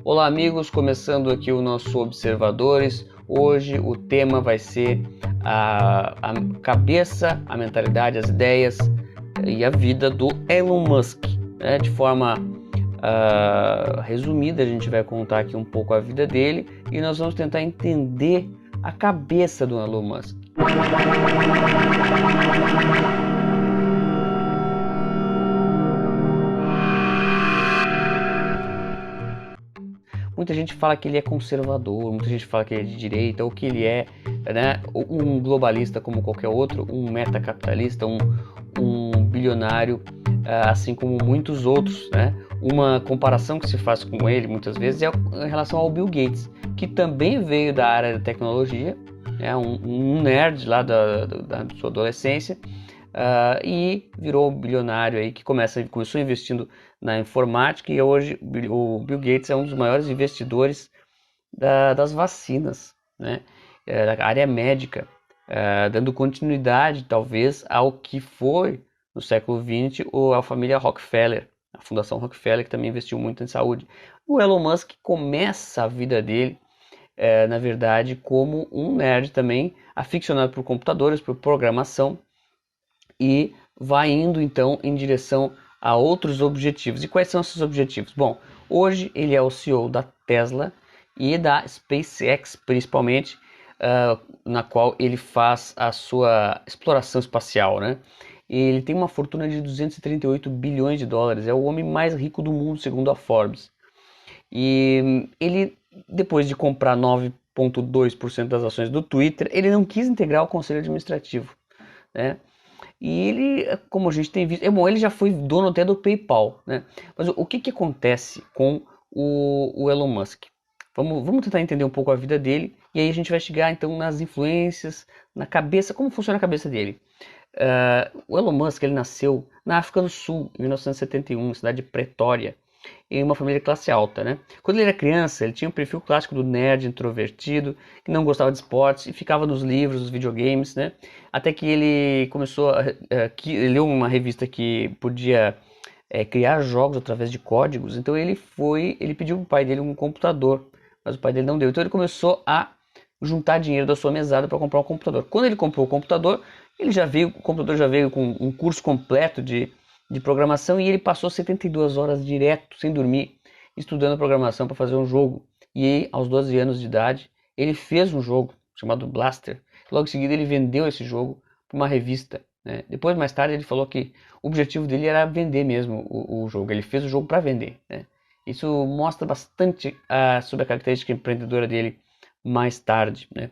Olá amigos, começando aqui o nosso Observadores. Hoje o tema vai ser a cabeça, a mentalidade, as ideias e a vida do Elon Musk, né? De forma resumida, a gente vai contar aqui um pouco a vida dele e nós vamos tentar entender a cabeça do Elon Musk. Muita gente fala que ele é conservador, muita gente fala que ele é de direita, ou que ele é, né, um globalista como qualquer outro, um metacapitalista, um bilionário, assim como muitos outros, né? Uma comparação que se faz com ele muitas vezes é em relação ao Bill Gates, que também veio da área da tecnologia, né, um nerd lá da sua adolescência, e virou bilionário aí, que começou investindo na informática, e hoje o Bill Gates é um dos maiores investidores das vacinas, né? Da área médica, dando continuidade talvez ao que foi no século XX a família Rockefeller, a Fundação Rockefeller, que também investiu muito em saúde. O Elon Musk começa a vida dele, na verdade, como um nerd também, aficionado por computadores, por programação, e vai indo então em direção a outros objetivos. E quais são esses objetivos? Bom, hoje ele é o CEO da Tesla e da SpaceX, principalmente, na qual ele faz a sua exploração espacial, né? Ele tem uma fortuna de 238 bilhões de dólares, é o homem mais rico do mundo, segundo a Forbes. E ele, depois de comprar 9,2% das ações do Twitter, ele não quis integrar o conselho administrativo, né? E ele, como a gente tem visto, bom, ele já foi dono até do PayPal, né? Mas o que acontece com o Elon Musk? Vamos tentar entender um pouco a vida dele, e aí a gente vai chegar então nas influências, na cabeça, como funciona a cabeça dele. O Elon Musk, ele nasceu na África do Sul, em 1971, na cidade de Pretória, em uma família de classe alta, né? Quando ele era criança, ele tinha um perfil clássico do nerd introvertido, que não gostava de esportes e ficava nos livros, nos videogames, né? Até que ele começou ele leu uma revista que podia criar jogos através de códigos, então ele pediu pro pai dele um computador, mas o pai dele não deu. Então ele começou a juntar dinheiro da sua mesada para comprar um computador. Quando ele comprou o computador, o computador já veio com um curso completo de programação, e ele passou 72 horas direto, sem dormir, estudando programação para fazer um jogo. E aí, aos 12 anos de idade, ele fez um jogo chamado Blaster. Logo em seguida, ele vendeu esse jogo para uma revista, né? Depois, mais tarde, ele falou que o objetivo dele era vender mesmo o jogo. Ele fez o jogo para vender, né? Isso mostra bastante sobre a característica empreendedora dele mais tarde, né?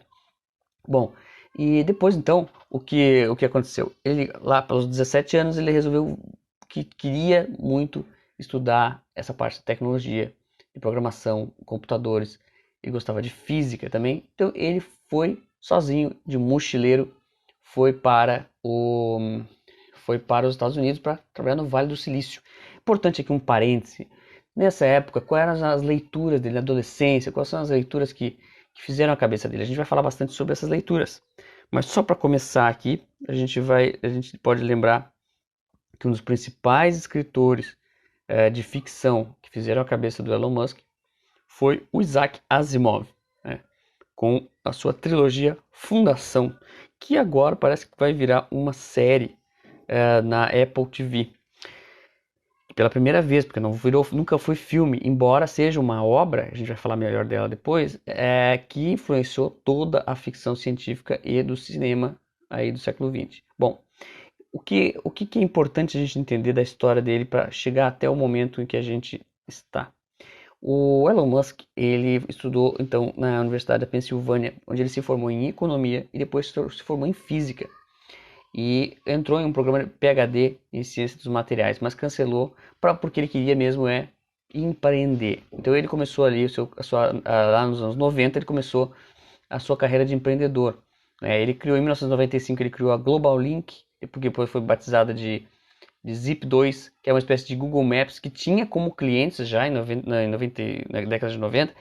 Bom, e depois então, o que aconteceu? Ele, lá pelos 17 anos, ele resolveu que queria muito estudar essa parte de tecnologia, de programação, computadores. Ele gostava de física também, então ele foi sozinho, de mochileiro, foi para os Estados Unidos para trabalhar no Vale do Silício. Importante aqui um parêntese. Nessa época, quais eram as leituras dele na adolescência? Quais são as leituras que fizeram a cabeça dele? A gente vai falar bastante sobre essas leituras. Mas só para começar aqui, a gente pode lembrar que um dos principais escritores de ficção que fizeram a cabeça do Elon Musk foi o Isaac Asimov, né? Com a sua trilogia Fundação, que agora parece que vai virar uma série na Apple TV. Pela primeira vez, porque nunca foi filme, embora seja uma obra, a gente vai falar melhor dela depois, que influenciou toda a ficção científica e do cinema aí do século XX. Bom, o que é importante a gente entender da história dele para chegar até o momento em que a gente está? O Elon Musk, ele estudou então na Universidade da Pensilvânia, onde ele se formou em economia e depois se formou em física. E entrou em um programa de PhD em ciência dos materiais, mas cancelou porque ele queria mesmo empreender. Então ele começou ali lá nos anos 90, ele começou a sua carreira de empreendedor. Ele criou em 1995, ele criou a Global Link, porque depois foi batizada de Zip2, que é uma espécie de Google Maps que tinha como clientes já na década de 90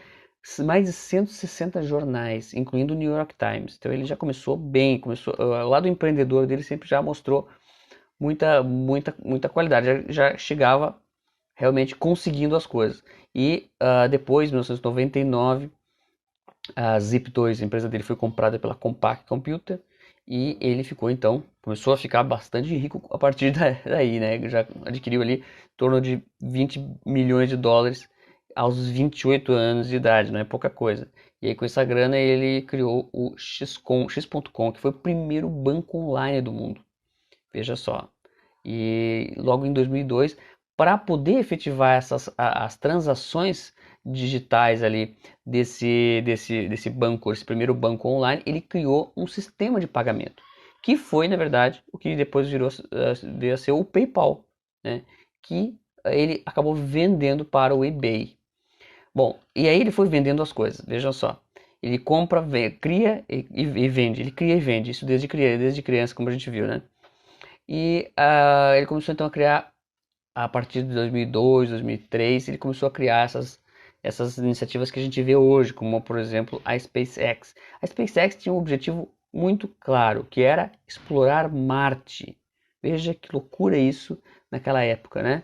mais de 160 jornais, incluindo o New York Times. Então ele já começou bem, o lado empreendedor dele sempre já mostrou muita qualidade, já chegava realmente conseguindo as coisas. E depois, em 1999, a Zip2, a empresa dele, foi comprada pela Compaq Computer e ele ficou, então, começou a ficar bastante rico a partir daí, né? Já adquiriu ali em torno de 20 milhões de dólares aos 28 anos de idade, não é pouca coisa. E aí com essa grana ele criou o X.com, que foi o primeiro banco online do mundo. Veja só. E logo em 2002, para poder efetivar as transações digitais ali desse banco, esse primeiro banco online, ele criou um sistema de pagamento, que foi, na verdade, o que depois veio a ser o PayPal, né? Que ele acabou vendendo para o eBay. Bom, e aí ele foi vendendo as coisas, vejam só. Ele compra, cria e vende. Ele cria e vende, isso desde criança, como a gente viu, né? E ele começou então a criar, a partir de 2002, 2003, ele começou a criar essas iniciativas que a gente vê hoje, como por exemplo a SpaceX. A SpaceX tinha um objetivo muito claro, que era explorar Marte. Veja que loucura isso naquela época, né?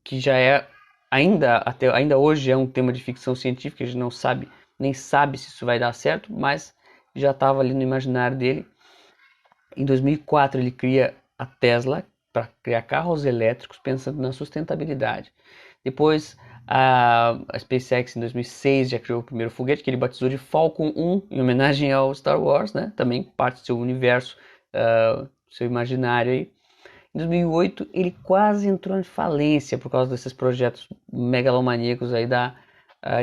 Que já é ainda hoje é um tema de ficção científica, a gente não sabe, nem sabe se isso vai dar certo, mas já estava ali no imaginário dele. Em 2004 ele cria a Tesla para criar carros elétricos pensando na sustentabilidade. Depois a SpaceX em 2006 já criou o primeiro foguete que ele batizou de Falcon 1 em homenagem ao Star Wars, né? Também parte do seu universo, seu imaginário aí. Em 2008 ele quase entrou em falência por causa desses projetos megalomaníacos aí da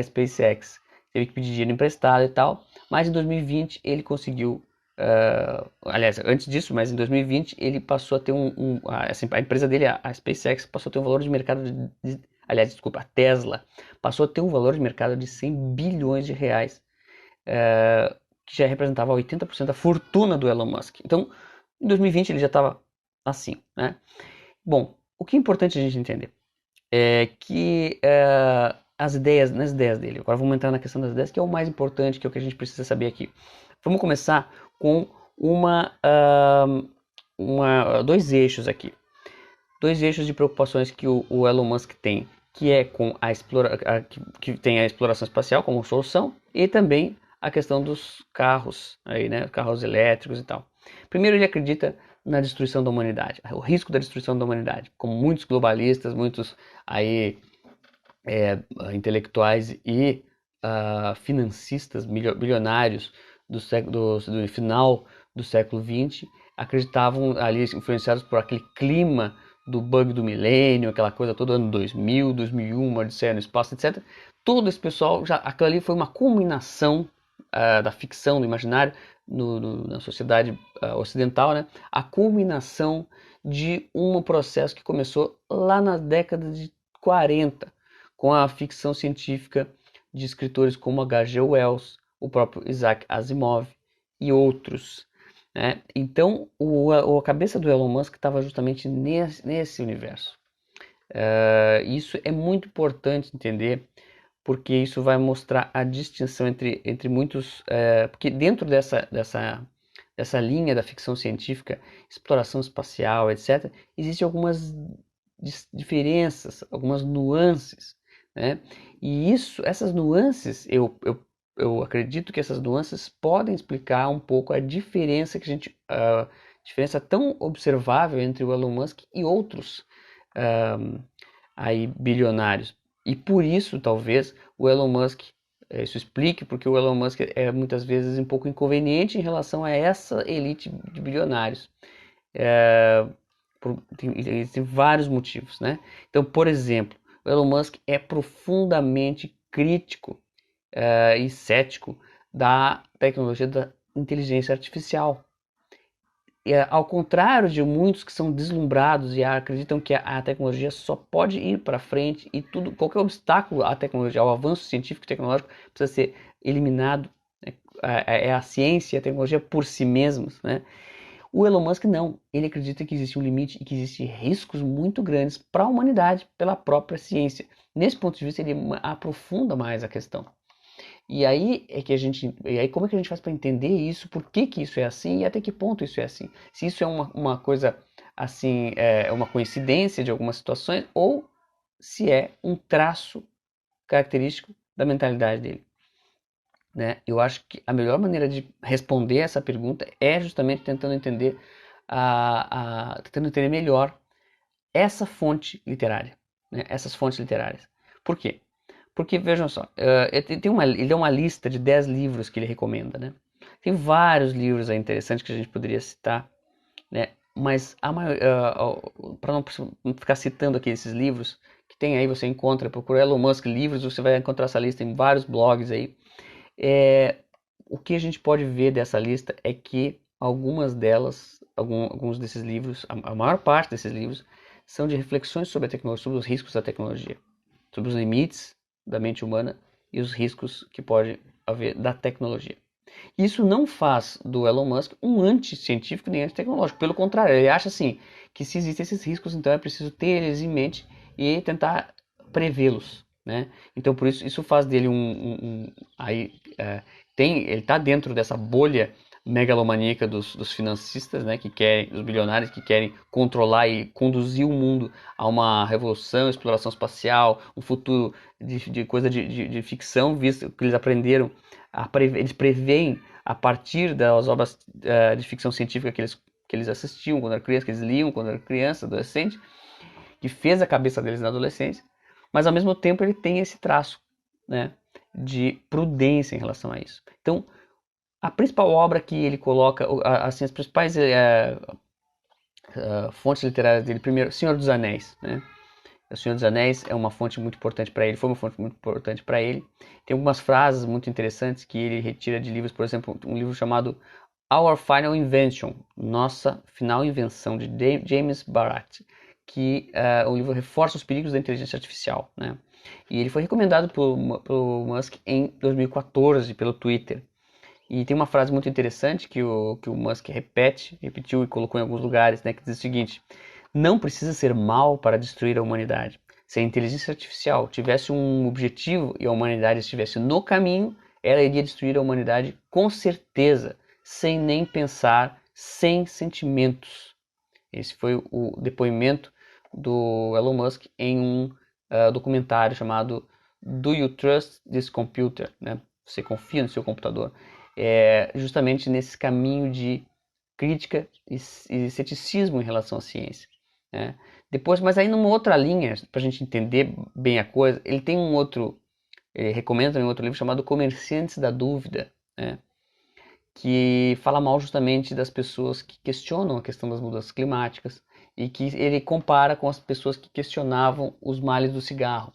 SpaceX. Teve que pedir dinheiro emprestado e tal, mas em 2020 ele conseguiu. Aliás, antes disso, mas em 2020 ele passou a ter a empresa dele, a SpaceX, passou a ter um valor de mercado aliás, desculpa, a Tesla passou a ter um valor de mercado de 100 bilhões de reais, que já representava 80% da fortuna do Elon Musk. Então, em 2020 ele já estava assim, né? Bom, o que é importante a gente entender é que nas ideias dele, agora vamos entrar na questão das ideias, que é o mais importante, que é o que a gente precisa saber aqui. Vamos começar com dois eixos aqui. Dois eixos de preocupações que o Elon Musk tem, que é com que tem a exploração espacial como solução e também a questão dos carros, aí, né, carros elétricos e tal. Primeiro, ele acredita na destruição da humanidade, o risco da destruição da humanidade, como muitos globalistas, muitos aí intelectuais e financistas, bilionários do final do século XX acreditavam ali, influenciados por aquele clima do bug do milênio, aquela coisa toda, ano 2000, 2001, Odisseia no espaço, etc. Todo esse pessoal, aquilo ali foi uma culminação da ficção, do imaginário, na sociedade ocidental, né? A culminação de um processo que começou lá na década de 40, com a ficção científica de escritores como H.G. Wells, o próprio Isaac Asimov e outros, né? Então, a cabeça do Elon Musk estava justamente nesse universo. Isso é muito importante entender, porque isso vai mostrar a distinção entre muitos... porque dentro dessa linha da ficção científica, exploração espacial, etc., existem algumas diferenças, algumas nuances, né? E essas nuances, eu acredito que essas nuances podem explicar um pouco a diferença diferença tão observável entre o Elon Musk e outros aí bilionários. E por isso, talvez, o Elon Musk, isso explique porque o Elon Musk é muitas vezes um pouco inconveniente em relação a essa elite de bilionários. Tem vários motivos, né? Então, por exemplo, o Elon Musk é profundamente crítico e cético da tecnologia da inteligência artificial. Ao contrário de muitos que são deslumbrados e acreditam que a tecnologia só pode ir para frente e qualquer obstáculo à tecnologia, ao avanço científico e tecnológico precisa ser eliminado, né? É a ciência e a tecnologia por si mesmos, né? O Elon Musk não, ele acredita que existe um limite e que existem riscos muito grandes para a humanidade pela própria ciência. Nesse ponto de vista, ele aprofunda mais a questão. E aí como é que a gente faz para entender isso? Por que isso é assim e até que ponto isso é assim? Se isso é uma coisa assim, é uma coincidência de algumas situações ou se é um traço característico da mentalidade dele, né? Eu acho que a melhor maneira de responder essa pergunta é justamente tentando entender melhor essa fonte literária, né? Essas fontes literárias. Por quê? Porque, vejam só, ele deu uma lista de 10 livros que ele recomenda, né? Tem vários livros aí interessantes que a gente poderia citar, né? Mas para não ficar citando aqui esses livros, que tem aí, você encontra, procura Elon Musk livros, você vai encontrar essa lista em vários blogs aí. O que a gente pode ver dessa lista é que algumas delas, alguns desses livros, a maior parte desses livros, são de reflexões sobre a tecnologia, sobre os riscos da tecnologia, sobre os limites da mente humana e os riscos que pode haver da tecnologia. Isso não faz do Elon Musk um anti-científico nem anti-tecnológico. Pelo contrário, ele acha assim que se existem esses riscos, então é preciso ter eles em mente e tentar prevê-los, né? Então por isso faz dele ele está dentro dessa bolha megalomaníaca dos financistas, né, que querem, dos bilionários que querem controlar e conduzir o mundo a uma revolução, exploração espacial, um futuro de coisa de ficção, visto que eles aprenderam, eles preveem a partir das obras de ficção científica que eles assistiam quando eram crianças, que eles liam quando eram criança, adolescente, que fez a cabeça deles na adolescência, mas ao mesmo tempo ele tem esse traço, né, de prudência em relação a isso. Então, a principal obra que ele coloca, assim, as principais fontes literárias dele, primeiro, Senhor dos Anéis, né? O Senhor dos Anéis é uma fonte muito importante para ele, foi uma fonte muito importante para ele. Tem algumas frases muito interessantes que ele retira de livros, por exemplo, um livro chamado Our Final Invention, Nossa Final Invenção, de James Barat, que o livro reforça os perigos da inteligência artificial, né? E ele foi recomendado pelo Musk em 2014 pelo Twitter. E tem uma frase muito interessante que o Musk repetiu e colocou em alguns lugares, né, que diz o seguinte: não precisa ser mal para destruir a humanidade. Se a inteligência artificial tivesse um objetivo e a humanidade estivesse no caminho, ela iria destruir a humanidade com certeza, sem nem pensar, sem sentimentos. Esse foi o depoimento do Elon Musk em um documentário chamado Do You Trust This Computer? Né? Você confia no seu computador? Justamente nesse caminho de crítica e ceticismo em relação à ciência. Né? Depois, mas aí numa outra linha, para a gente entender bem a coisa, ele recomenda em outro livro chamado Comerciantes da Dúvida, né? Que fala mal justamente das pessoas que questionam a questão das mudanças climáticas e que ele compara com as pessoas que questionavam os males do cigarro.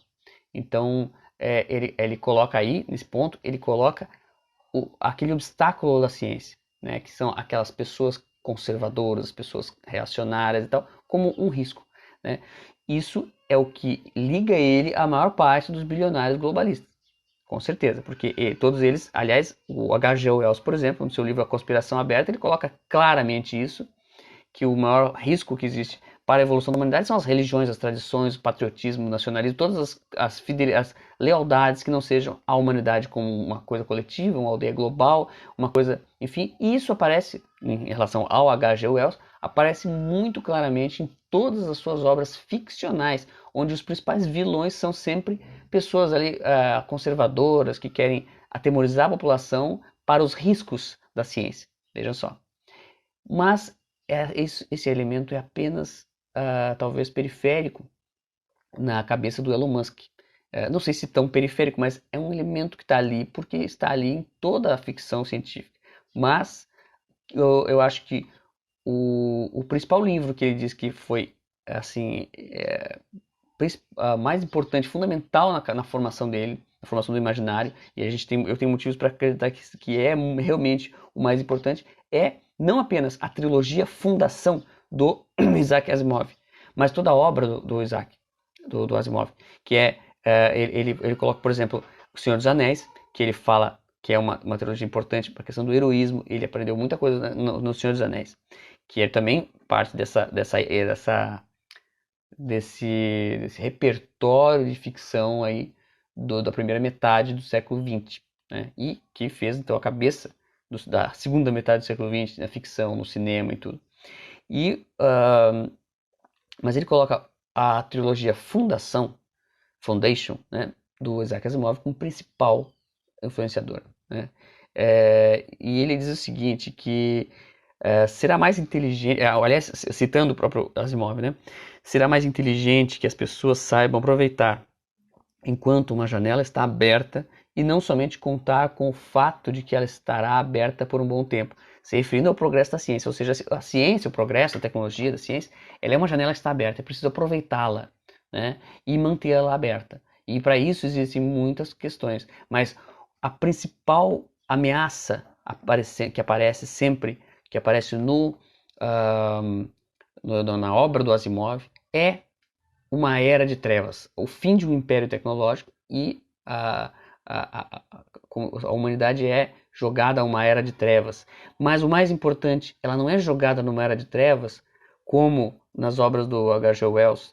Então, ele coloca aí, nesse ponto, ele coloca aquele obstáculo da ciência, né, que são aquelas pessoas conservadoras, pessoas reacionárias e tal, como um risco. Né? Isso é o que liga ele à maior parte dos bilionários globalistas. Com certeza, porque todos eles, aliás, o H.G. Wells, por exemplo, no seu livro A Conspiração Aberta, ele coloca claramente isso, que o maior risco que existe para a evolução da humanidade são as religiões, as tradições, o patriotismo, o nacionalismo, todas as lealdades que não sejam a humanidade como uma coisa coletiva, uma aldeia global, uma coisa, enfim, e isso aparece, em relação ao H.G. Wells, aparece muito claramente em todas as suas obras ficcionais, onde os principais vilões são sempre pessoas ali conservadoras que querem atemorizar a população para os riscos da ciência. Vejam só. Mas esse elemento é apenas, talvez, periférico na cabeça do Elon Musk. Não sei se tão periférico, mas é um elemento que está ali porque está ali em toda a ficção científica. Mas eu acho que o principal livro que ele diz que foi assim mais importante, fundamental na formação dele, na formação do imaginário, e eu tenho motivos para acreditar que é realmente o mais importante, é não apenas a trilogia Fundação do Isaac Asimov, mas toda a obra do Isaac, do Asimov, que ele coloca, por exemplo, O Senhor dos Anéis, que ele fala que é uma trilogia importante para a questão do heroísmo, ele aprendeu muita coisa no Senhor dos Anéis, que é também parte desse repertório de ficção aí da primeira metade do século XX, né? E que fez então a cabeça da segunda metade do século XX na ficção, no cinema e tudo. Mas ele coloca a trilogia Foundation, né, do Isaac Asimov como principal influenciador, né? E ele diz o seguinte, que será mais inteligente, aliás, citando o próprio Asimov, né? Será mais inteligente que as pessoas saibam aproveitar enquanto uma janela está aberta e não somente contar com o fato de que ela estará aberta por um bom tempo, se referindo ao progresso da ciência, ou seja, a ciência, o progresso, a tecnologia da ciência, ela é uma janela que está aberta, é preciso aproveitá-la, né, e mantê-la aberta. E para isso existem muitas questões, mas a principal ameaça que aparece sempre, que aparece na obra do Asimov, é uma era de trevas, o fim de um império tecnológico e a humanidade é jogada a uma era de trevas. Mas o mais importante, ela não é jogada numa era de trevas como nas obras do H.G. Wells,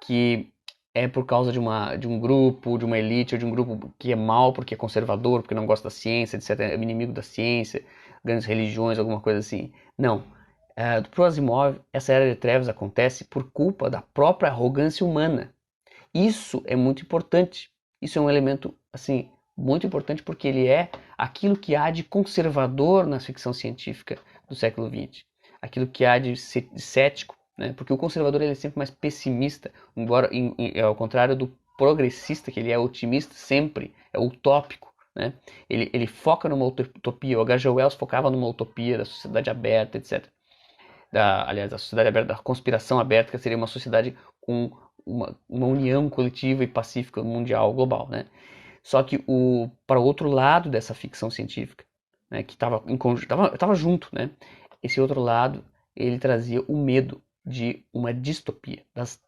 que é por causa de um grupo, de uma elite, ou de um grupo que é mau porque é conservador, porque não gosta da ciência, etc., é inimigo da ciência, grandes religiões, alguma coisa assim. Não. Para o Asimov, essa era de trevas acontece por culpa da própria arrogância humana. Isso é muito importante. Isso é um elemento assim muito importante porque ele é aquilo que há de conservador na ficção científica do século XX, aquilo que há de cético, né? Porque o conservador ele é sempre mais pessimista, embora ao contrário do progressista, que ele é otimista sempre, é utópico. Né? Ele foca numa utopia. O H.G. Wells focava numa utopia da sociedade aberta, etc. Aliás, da sociedade aberta, da conspiração aberta, que seria uma sociedade com uma união coletiva e pacífica mundial, global, né? Só que para o outro lado dessa ficção científica, né, que estava junto, né? Esse outro lado, ele trazia o medo de uma distopia, as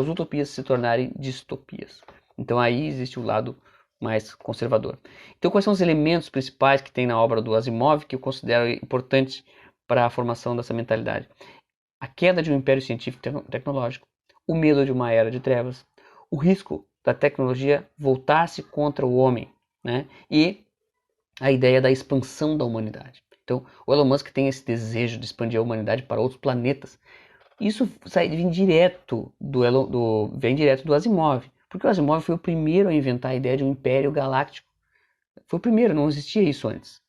utopias se tornarem distopias. Então aí existe o lado mais conservador. Então quais são os elementos principais que tem na obra do Asimov que eu considero importantes para a formação dessa mentalidade? A queda de um império científico e tecnológico, o medo de uma era de trevas, o risco da tecnologia voltar-se contra o homem, né? E a ideia da expansão da humanidade. Então, o Elon Musk tem esse desejo de expandir a humanidade para outros planetas. Isso vem direto vem direto do Asimov, porque o Asimov foi o primeiro a inventar a ideia de um império galáctico. Foi o primeiro, não existia isso antes.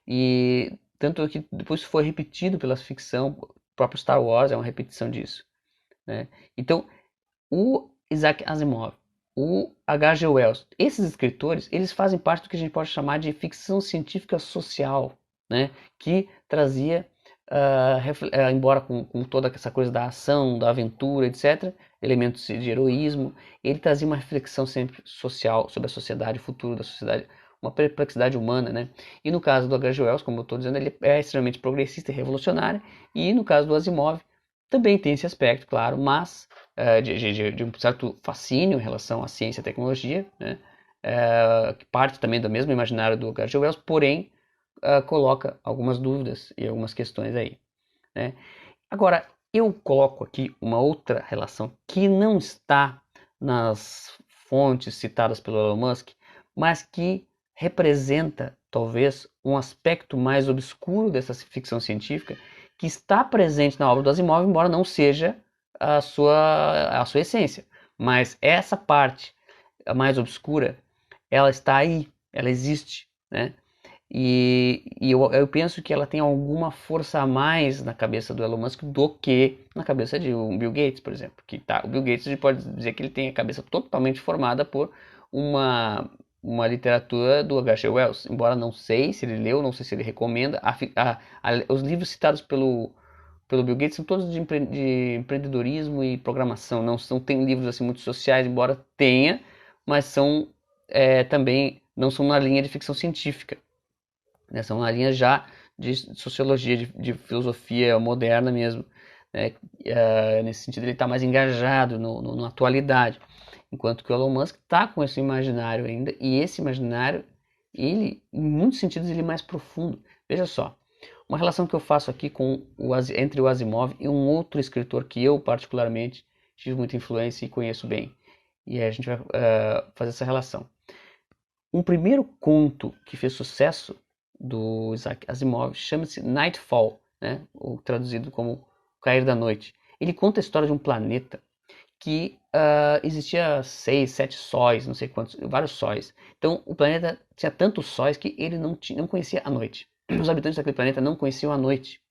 E tanto que depois foi repetido pela ficção, o próprio Star Wars é uma repetição disso, né? Então, o Isaac Asimov, o H.G. Wells, esses escritores, eles fazem parte do que a gente pode chamar de ficção científica social, né? Que trazia, embora com toda essa coisa da ação, da aventura, etc., elementos de heroísmo, ele trazia uma reflexão sempre social sobre a sociedade, o futuro da sociedade, uma perplexidade humana, né? E no caso do H.G. Wells, como eu estou dizendo, ele é extremamente progressista e revolucionário, e no caso do Asimov, também tem esse aspecto, claro, mas de um certo fascínio em relação à ciência e tecnologia, né? Que parte também do mesmo imaginário do H.G. Wells, porém coloca algumas dúvidas e algumas questões aí, né? Agora, eu coloco aqui uma outra relação que não está nas fontes citadas pelo Elon Musk, mas que representa talvez um aspecto mais obscuro dessa ficção científica que está presente na obra do Asimov, embora não seja a sua essência. Mas essa parte mais obscura, ela está aí, ela existe, né? E eu penso que ela tem alguma força a mais na cabeça do Elon Musk do que na cabeça de um Bill Gates, por exemplo. O Bill Gates a gente pode dizer que ele tem a cabeça totalmente formada por uma literatura do H.G. Wells. Embora não sei se ele leu, não sei se ele recomenda. Os livros citados pelo Bill Gates são todos de empreendedorismo e programação. Não tem livros assim muito sociais, embora tenha, mas são também não são na linha de ficção científica. Né? São na linha já de sociologia, de filosofia moderna mesmo. Né? Nesse sentido, ele está mais engajado na atualidade. Enquanto que o Elon Musk está com esse imaginário ainda, e esse imaginário, ele, em muitos sentidos, ele é mais profundo. Veja só, uma relação que eu faço aqui entre o Asimov e um outro escritor que eu, particularmente, tive muita influência e conheço bem. E a gente vai fazer essa relação. Um primeiro conto que fez sucesso do Isaac Asimov chama-se Nightfall, né? Ou traduzido como cair da noite. Ele conta a história de um planeta que existia 6, 7 sóis, não sei quantos, vários sóis. Então o planeta tinha tantos sóis que ele não conhecia a noite. Os habitantes daquele planeta não conheciam a noite.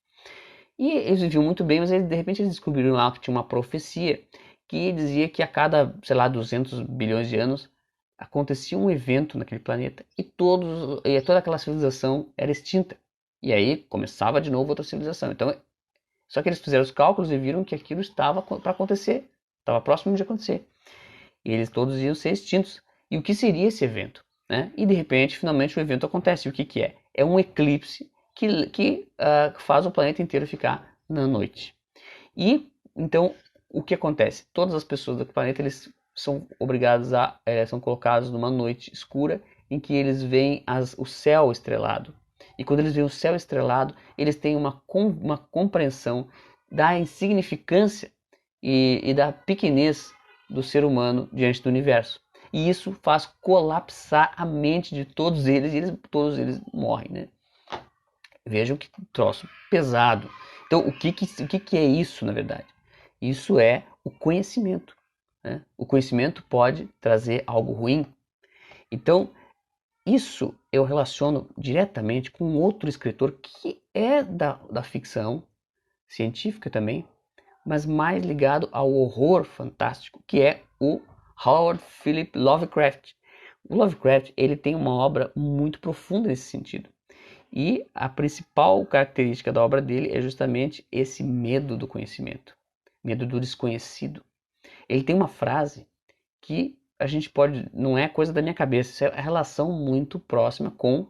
E eles viviam muito bem, mas de repente eles descobriram lá que tinha uma profecia que dizia que a cada, sei lá, 200 bilhões de anos acontecia um evento naquele planeta e toda aquela civilização era extinta. E aí começava de novo outra civilização. Então, só que eles fizeram os cálculos e viram que aquilo estava para acontecer, estava próximo de acontecer. E eles todos iam ser extintos. E o que seria esse evento? Né? E de repente, finalmente, o evento acontece. E o que, que é? É um eclipse que faz o planeta inteiro ficar na noite. E então, o que acontece? Todas as pessoas do planeta eles são obrigados são colocados numa noite escura em que eles veem o céu estrelado. E quando eles veem o céu estrelado, eles têm uma compreensão da insignificância e da pequenez do ser humano diante do universo. E isso faz colapsar a mente de todos eles e todos eles morrem, né? Vejam que troço pesado. Então, o que é isso, na verdade? Isso é o conhecimento. Né? O conhecimento pode trazer algo ruim. Então, isso eu relaciono diretamente com outro escritor que é da ficção científica também, mas mais ligado ao horror fantástico, que é o Howard Philip Lovecraft. O Lovecraft ele tem uma obra muito profunda nesse sentido. E a principal característica da obra dele é justamente esse medo do conhecimento, medo do desconhecido. Ele tem uma frase que a gente pode, não é coisa da minha cabeça, isso é relação muito próxima com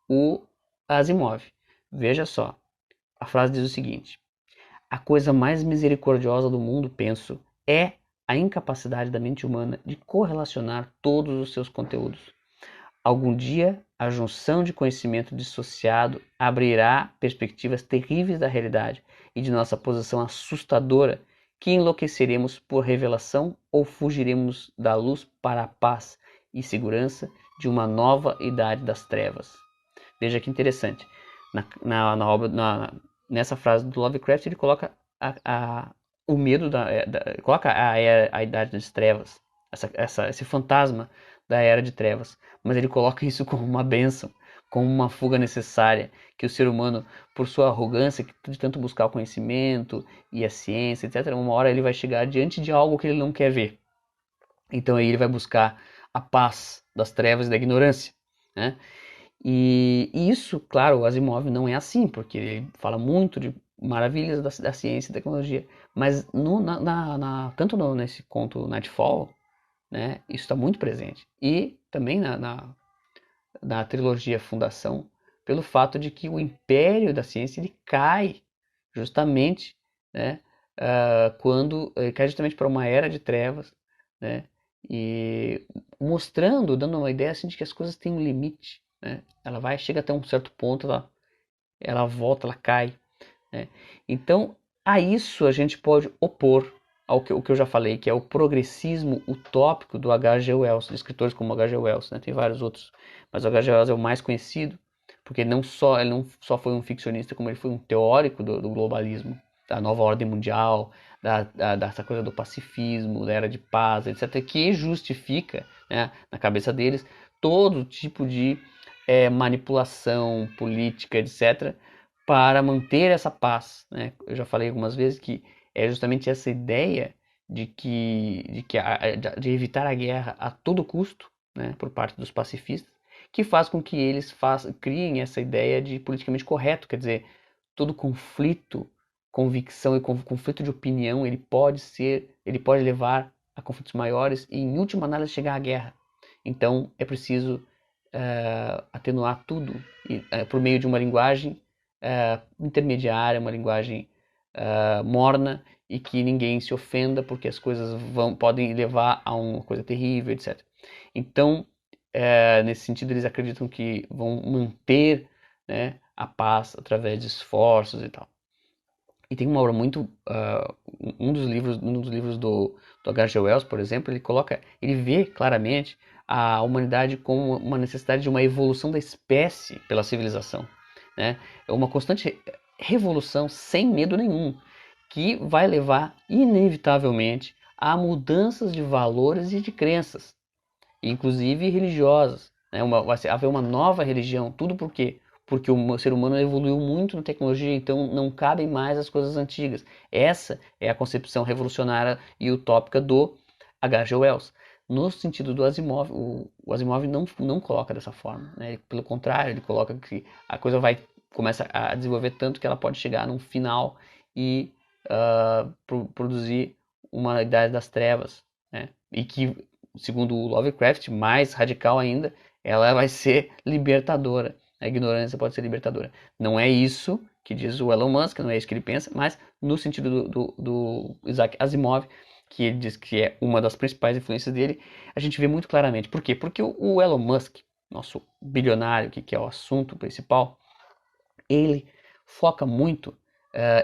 o Asimov. Veja só, a frase diz o seguinte: a coisa mais misericordiosa do mundo, penso, é a incapacidade da mente humana de correlacionar todos os seus conteúdos. Algum dia, a junção de conhecimento dissociado abrirá perspectivas terríveis da realidade e de nossa posição assustadora, que enlouqueceremos por revelação ou fugiremos da luz para a paz e segurança de uma nova idade das trevas. Veja que interessante. Nessa frase do Lovecraft, ele coloca o medo, coloca a idade das trevas, esse fantasma da era de trevas, mas ele coloca isso como uma bênção, como uma fuga necessária, que o ser humano, por sua arrogância, de tanto buscar o conhecimento e a ciência, etc., uma hora ele vai chegar diante de algo que ele não quer ver. Então aí ele vai buscar a paz das trevas e da ignorância, né? E isso, claro, o Asimov não é assim, porque ele fala muito de maravilhas da ciência e tecnologia, mas tanto nesse conto Nightfall, né, isso está muito presente. E também na trilogia Fundação, pelo fato de que o império da ciência ele cai justamente, né, quando cai justamente para uma era de trevas, né, e dando uma ideia assim, de que as coisas têm um limite, né, chega até um certo ponto, ela volta, ela cai, né. Então, a isso a gente pode opor o que eu já falei, que é o progressismo utópico do H.G. Wells, de escritores como H.G. Wells, né? Tem vários outros, mas o H.G. Wells é o mais conhecido, porque ele não só foi um ficcionista, como ele foi um teórico do globalismo, da nova ordem mundial, dessa coisa do pacifismo, da era de paz, etc., que justifica, né, na cabeça deles, todo tipo de manipulação política, etc., para manter essa paz, né? Eu já falei algumas vezes que é justamente essa ideia de evitar a guerra a todo custo, né, por parte dos pacifistas, que faz com que eles criem essa ideia de politicamente correto, quer dizer, todo conflito, convicção e conflito de opinião, ele pode levar a conflitos maiores e, em última análise, chegar à guerra. Então, é preciso atenuar tudo por meio de uma linguagem intermediária, uma linguagem morna e que ninguém se ofenda porque as coisas podem levar a uma coisa terrível, etc. Então, nesse sentido, eles acreditam que vão manter, né, a paz através de esforços e tal. E tem uma obra muito um dos livros do H.G. Wells, por exemplo, ele vê claramente a humanidade como uma necessidade de uma evolução da espécie pela civilização, né? É uma constante revolução sem medo nenhum, que vai levar inevitavelmente a mudanças de valores e de crenças, inclusive religiosas, né? Vai haver uma nova religião, tudo por quê? Porque o ser humano evoluiu muito na tecnologia, então não cabem mais as coisas antigas. Essa é a concepção revolucionária e utópica do H.G. Wells. No sentido do Asimov, o Asimov não coloca dessa forma, né? Pelo contrário, ele coloca que a coisa começa a desenvolver tanto que ela pode chegar num final e produzir uma idade das trevas, né? E que, segundo o Lovecraft, mais radical ainda, ela vai ser libertadora. A ignorância pode ser libertadora. Não é isso que diz o Elon Musk, não é isso que ele pensa, mas no sentido do Isaac Asimov, que ele diz que é uma das principais influências dele, a gente vê muito claramente. Por quê? Porque o Elon Musk, nosso bilionário, que é o assunto principal, ele foca muito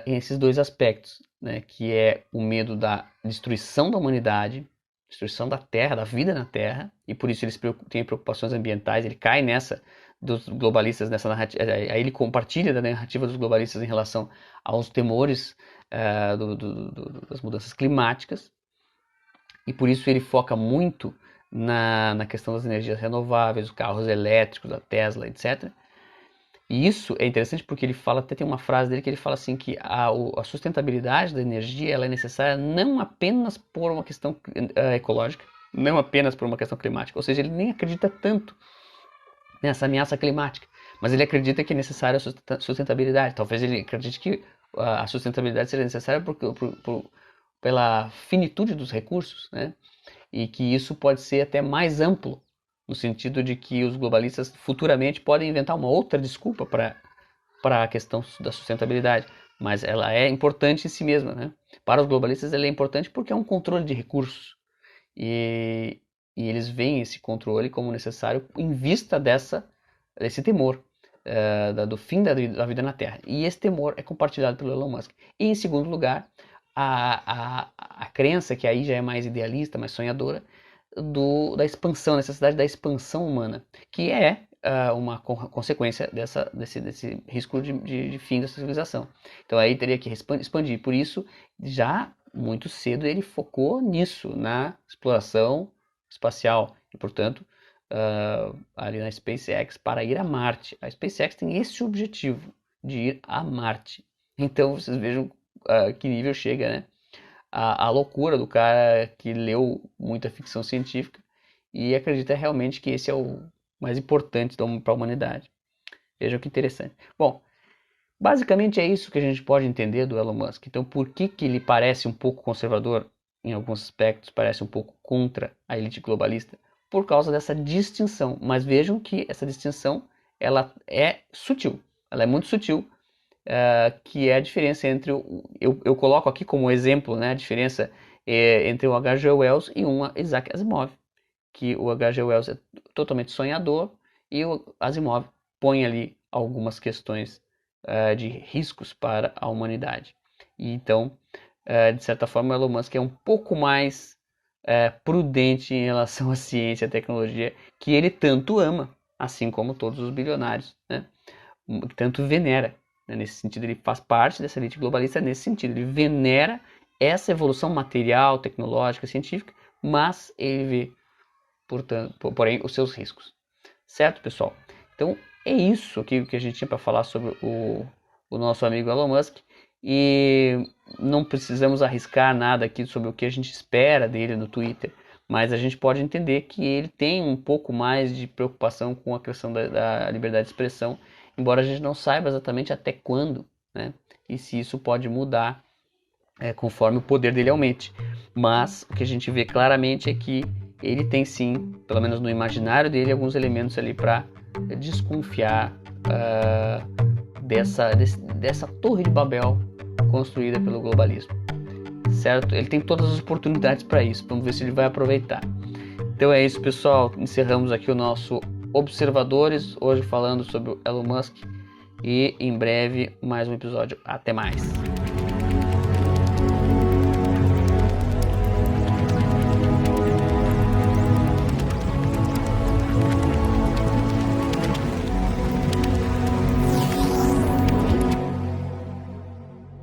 esses dois aspectos, né, que é o medo da destruição da humanidade, destruição da Terra, da vida na Terra, e por isso eles têm preocupações ambientais, ele cai nessa dos globalistas, nessa narrativa, aí ele compartilha da narrativa dos globalistas em relação aos temores das mudanças climáticas, e por isso ele foca muito na questão das energias renováveis, os carros elétricos, da Tesla, etc., e isso é interessante porque ele fala, até tem uma frase dele que ele fala assim que a sustentabilidade da energia ela é necessária não apenas por uma questão ecológica, não apenas por uma questão climática, ou seja, ele nem acredita tanto nessa ameaça climática, mas ele acredita que é necessária a sustentabilidade. Talvez ele acredite que a sustentabilidade seja necessária pela finitude dos recursos, né? E que isso pode ser até mais amplo, no sentido de que os globalistas futuramente podem inventar uma outra desculpa para a questão da sustentabilidade, mas ela é importante em si mesma, né? Para os globalistas ela é importante porque é um controle de recursos e eles veem esse controle como necessário em vista desse temor do fim da vida na Terra, e esse temor é compartilhado pelo Elon Musk. E em segundo lugar, a crença, que aí já é mais idealista, mais sonhadora, da expansão, necessidade da expansão humana, que é uma consequência desse risco de fim da civilização. Então aí teria que expandir. Por isso, já muito cedo ele focou nisso, na exploração espacial e, portanto, ali na SpaceX para ir a Marte. A SpaceX tem esse objetivo de ir a Marte. Então vocês vejam que nível chega, né? A loucura do cara que leu muita ficção científica e acredita realmente que esse é o mais importante para a humanidade. Vejam que interessante. Bom, basicamente é isso que a gente pode entender do Elon Musk. Então, por que ele parece um pouco conservador em alguns aspectos, parece um pouco contra a elite globalista? Por causa dessa distinção. Mas vejam que essa distinção ela é sutil, ela é muito sutil. Que é a diferença entre eu coloco aqui como exemplo, né, a diferença entre o H.G. Wells e um Isaac Asimov, que o H.G. Wells é totalmente sonhador e o Asimov põe ali algumas questões de riscos para a humanidade. E então, de certa forma, o Elon Musk é um pouco mais prudente em relação à ciência e à tecnologia, que ele tanto ama, assim como todos os bilionários, né, tanto venera. Nesse sentido, ele faz parte dessa elite globalista, nesse sentido, ele venera essa evolução material, tecnológica, científica, mas ele vê, porém, os seus riscos. Certo, pessoal? Então, é isso que a gente tinha para falar sobre o nosso amigo Elon Musk, e não precisamos arriscar nada aqui sobre o que a gente espera dele no Twitter, mas a gente pode entender que ele tem um pouco mais de preocupação com a questão da liberdade de expressão, embora a gente não saiba exatamente até quando, né? E se isso pode mudar conforme o poder dele aumente. Mas o que a gente vê claramente é que ele tem sim, pelo menos no imaginário dele, alguns elementos ali para desconfiar dessa torre de Babel construída pelo globalismo. Certo? Ele tem todas as oportunidades para isso. Vamos ver se ele vai aproveitar. Então é isso, pessoal. Encerramos aqui o nosso Observadores, hoje falando sobre o Elon Musk, e em breve mais um episódio. Até mais!